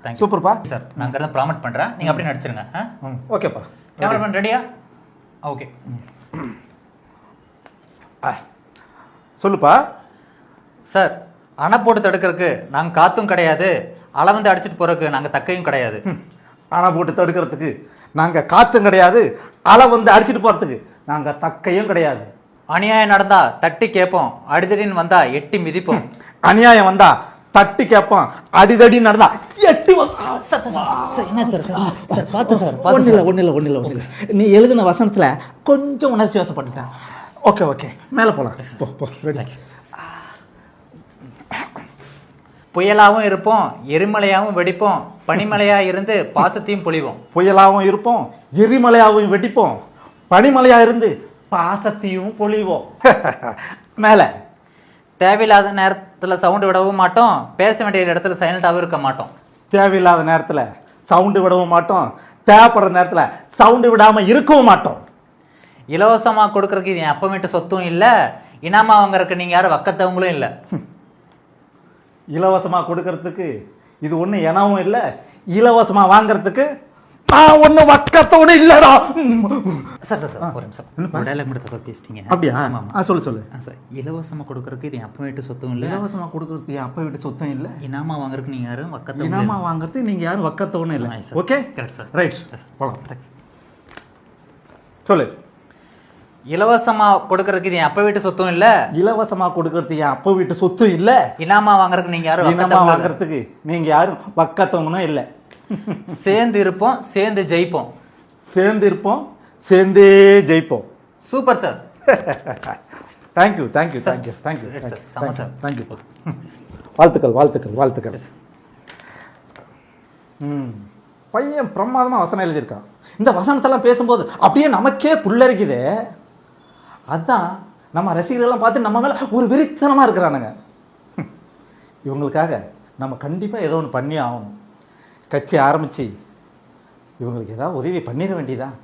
Thank you சூப்பர்ப்பா sir. நான் அங்கே ப்ராமிட் பண்ணுறேன், நீங்கள் அப்படியே நடிச்சிருங்க. ஓகேப்பா. கேமராமேன் ரெடியா? ஓகே. சொல்லுப்பா. சார், அணை போட்டு தடுக்கிறதுக்கு நாங்கள் காற்றும் கிடையாது, அலை வந்து அடிச்சிட்டு போகிறதுக்கு நாங்கள் தக்கையும் கிடையாது. அணை போட்டு தடுக்கிறதுக்கு நாங்கள் காற்றும் கிடையாது, அலை வந்து அடிச்சுட்டு போகிறதுக்கு நாங்கள் தக்கையும் கிடையாது. அநியாயம் நடந்தா தட்டி கேட்போம், அடிதடின்னு வந்தா எட்டி மிதிப்போம். அநியாயம் வந்தா தட்டி கேட்போம், அடிதடி நடந்தா எட்டி ஒன்றும் இல்லை. நீ எழுதின வசனத்தில் கொஞ்சம் உணர்ச்சி வசப்பட்டுட்டேன். ஓகே ஓகே, மேலே போகலாம். புயலாகவும் இருப்போம், எரிமலையாகவும் வெடிப்போம், பனிமலையாக இருந்து பாசத்தையும் பொழிவோம். புயலாகவும் இருப்போம், எரிமலையாகவும் வெடிப்போம், பனிமலையாக இருந்து பாசத்தையும் பொழிவோம். மேலே தேவையில்லாத நேரத்தில் சவுண்டு விடவும் மாட்டோம், பேச வேண்டிய இடத்துல சைலண்டாகவும் இருக்க மாட்டோம். தேவையில்லாத நேரத்தில் சவுண்டு விடவும் மாட்டோம், தேவைப்படுற நேரத்தில் சவுண்டு விடாமல் இருக்கவும் மாட்டோம். இலவசமாக கொடுக்கறதுக்கு இது என் அப்பா வீட்டு சொத்தும் இல்லை, இனாமா வாங்குறதுக்கு நீங்கள் யாரும் வக்கத்தவங்களும் இல்லை. இலவசமாக கொடுக்கறதுக்கு இது ஒன்றும் எனவும் இல்லை, இலவசமாக வாங்குறதுக்கு நான் ஒன்றும் வக்கத்தோடு இல்லைடா. சார் சார் சார், ஒரு நிமிஷம், டைலாக் மட்டும் தப்பா பேசிட்டீங்க. அப்படியா? சொல்லு. சார், இலவசமாக கொடுக்கறதுக்கு இது என் அப்பா வீட்டு சொத்தும் இல்லை, இலவசமாக கொடுக்கறதுக்கு என் அப்பா வீட்டு சொத்தும் இல்லை, இனாமா வாங்குறதுக்கு நீங்கள் யாரும் வக்கத்தவங்க, இனாமா வாங்குறதுக்கு நீங்கள் யாரும் வக்கத்தோன்னு இல்லை. Okay, correct sir. ரைட், போகலாம். சொல்லு. இலவசமாக கொடுக்கறதுக்கு இது என் அப்பா வீட்டு சொத்தும் இல்லை, இலவசமாக கொடுக்கறதுக்கு என் அப்பா வீட்டு சொத்தும் இல்லை, இனாமா வாங்குறதுக்கு நீங்கள் யாரும் இனாமா வாங்குறதுக்கு நீங்கள் யாரும் வக்கத்தவங்களும் இல்லை. சேர்ந்து இருப்போம், சேர்ந்து ஜெயிப்போம். சேர்ந்து இருப்போம், சேர்ந்தே ஜெயிப்போம். Super sir. தேங்க்யூ. வாழ்த்துக்கள். பையன் பிரமாதமாக வசனம் எழுதியிருக்கான். இந்த வசனத்தெல்லாம் பேசும்போது அப்படியே நமக்கே புல்லரிக்குதே. அதுதான் நம்ம ரசிகர்கள்லாம் பார்த்து நம்ம மேலே ஒரு வெறித்தனமாக இருக்கிறானுங்க. இவங்களுக்காக நம்ம கண்டிப்பாக ஏதோ ஒன்று பண்ணி ஆகணும். கட்சி ஆரம்பித்து இவங்களுக்கு ஏதாவது உதவி பண்ணிட வேண்டியதான்.